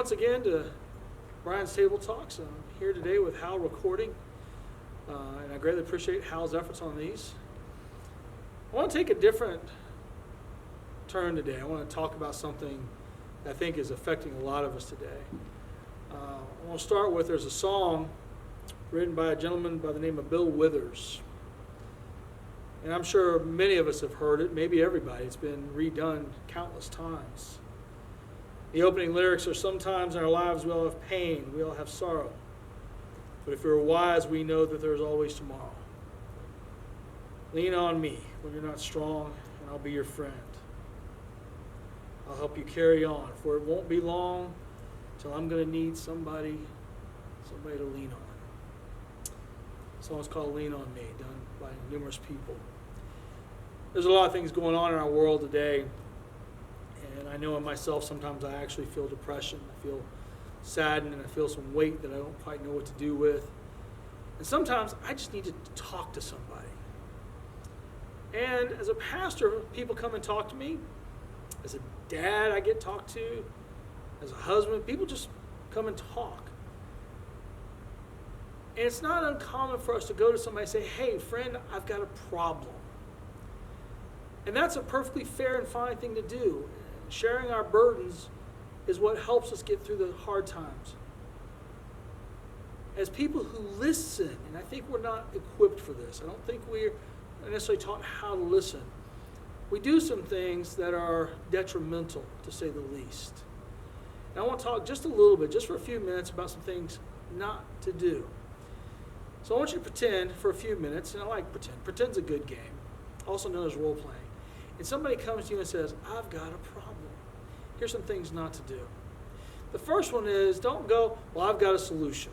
once again to Brian's Table Talks. I'm here today with Hal recording, and I greatly appreciate Hal's efforts on these. I want to take a different turn today. I want to talk about something that I think is affecting a lot of us today. I want to start with, there's a song written by a gentleman by the name of Bill Withers. And I'm sure many of us have heard it, maybe everybody. It's been redone countless times. The opening lyrics are, sometimes in our lives we all have pain, we all have sorrow. But if we're wise, we know that there's always tomorrow. Lean on me when you're not strong, and I'll be your friend. I'll help you carry on, for it won't be long till I'm going to need somebody to lean on. The song's called Lean on Me, done by numerous people. There's a lot of things going on in our world today, and I know in myself sometimes I actually feel depression. I feel saddened, and I feel some weight that I don't quite know what to do with. And sometimes I just need to talk to somebody. And as a pastor, people come and talk to me. As a dad, I get talked to. As a husband, people just come and talk. And it's not uncommon for us to go to somebody and say, hey, friend, I've got a problem. And that's a perfectly fair and fine thing to do. Sharing our burdens is what helps us get through the hard times. As people who listen, and I think we're not equipped for this. I don't think we're necessarily taught how to listen. We do some things that are detrimental, to say the least. And I want to talk just a little bit, just for a few minutes, about some things not to do. So I want you to pretend for a few minutes, and I like pretend. Pretend's a good game, also known as role playing. And somebody comes to you and says, I've got a problem. Here's some things not to do. The first one is, don't go, well, I've got a solution.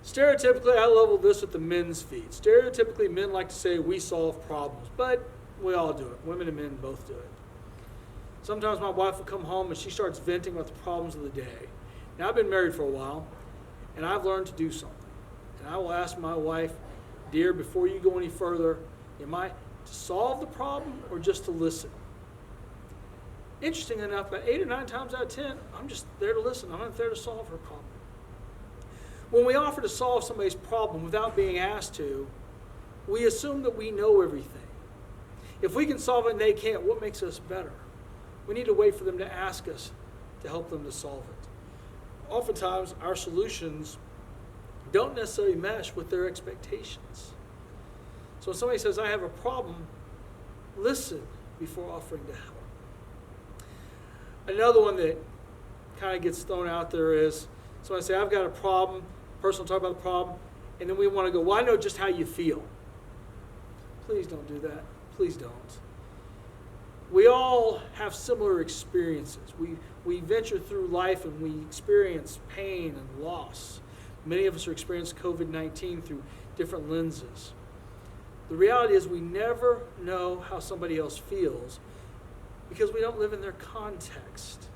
Stereotypically, I level this at the men's feet. Stereotypically, men like to say we solve problems, but we all do it. Women and men both do it. Sometimes my wife will come home and she starts venting about the problems of the day. Now, I've been married for a while, and I've learned to do something. And I will ask my wife, dear, before you go any further, am I to solve the problem or just to listen? Interesting enough, about 8 or 9 times out of 10, I'm just there to listen. I'm not there to solve her problem. When we offer to solve somebody's problem without being asked to, we assume that we know everything. If we can solve it and they can't, what makes us better? We need to wait for them to ask us to help them to solve it. Oftentimes, our solutions don't necessarily mesh with their expectations. So when somebody says, I have a problem, listen before offering to help. Another one that kind of gets thrown out there is, somebody say, I've got a problem, the person will talk about the problem, and then we want to go, well, I know just how you feel. Please don't do that. Please don't. We all have similar experiences. We venture through life and we experience pain and loss. Many of us are experiencing COVID-19 through different lenses. The reality is we never know how somebody else feels because we don't live in their context.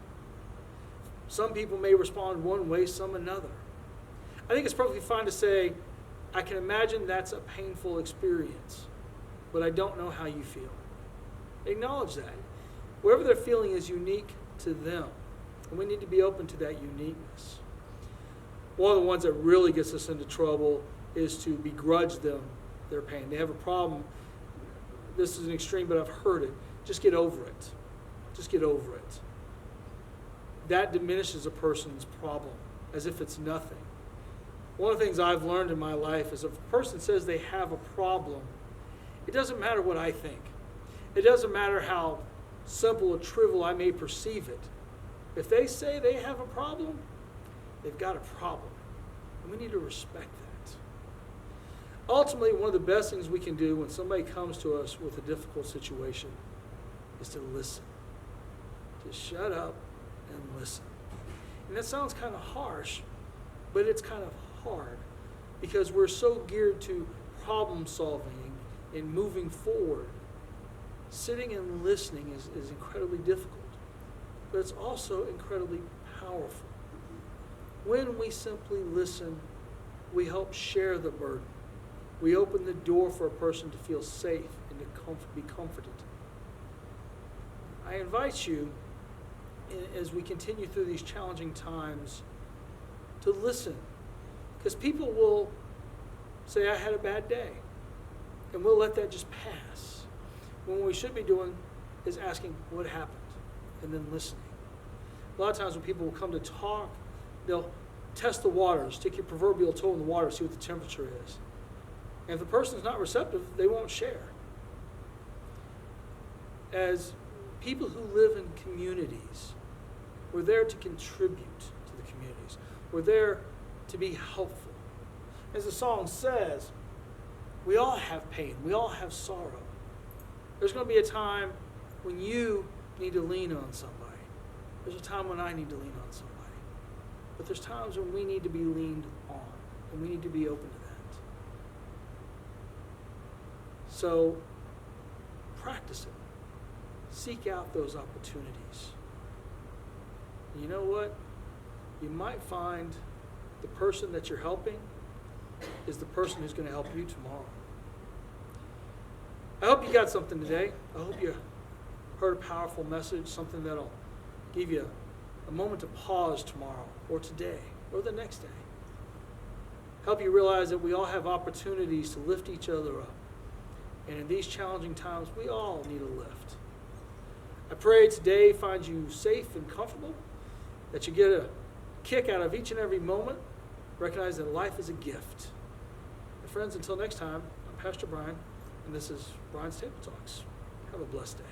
Some people may respond one way, some another. I think it's perfectly fine to say, I can imagine that's a painful experience, but I don't know how you feel. Acknowledge that. Whatever they're feeling is unique to them, and we need to be open to that uniqueness. One of the ones that really gets us into trouble is to begrudge them their pain. They have a problem. This is an extreme, but I've heard it. Just get over it. Just get over it. That diminishes a person's problem as if it's nothing. One of the things I've learned in my life is if a person says they have a problem, it doesn't matter what I think. It doesn't matter how simple or trivial I may perceive it. If they say they have a problem, they've got a problem. And we need to respect that. Ultimately, one of the best things we can do when somebody comes to us with a difficult situation is to listen. To shut up and listen. And that sounds kind of harsh, but it's kind of hard because we're so geared to problem solving and moving forward. Sitting and listening is incredibly difficult, but it's also incredibly powerful. When we simply listen, we help share the burden. We open the door for a person to feel safe and to be comforted. I invite you, as we continue through these challenging times, to listen. Because people will say, I had a bad day. And we'll let that just pass. When what we should be doing is asking what happened and then listening. A lot of times when people will come to talk, they'll test the waters, stick your proverbial toe in the water, see what the temperature is. And if the person's not receptive, they won't share. As people who live in communities, we're there to contribute to the communities. We're there to be helpful. As the song says, we all have pain. We all have sorrow. There's going to be a time when you need to lean on somebody. There's a time when I need to lean on somebody. But there's times when we need to be leaned on, and we need to be open to that. So, practice it. Seek out those opportunities. And you know what? You might find the person that you're helping is the person who's going to help you tomorrow. I hope you got something today. I hope you heard a powerful message, something that'll give you a moment to pause tomorrow or today or the next day. Help you realize that we all have opportunities to lift each other up. And in these challenging times, we all need a lift. I pray today finds you safe and comfortable, that you get a kick out of each and every moment. Recognize that life is a gift. And friends, until next time, I'm Pastor Brian, and this is Brian's Table Talks. Have a blessed day.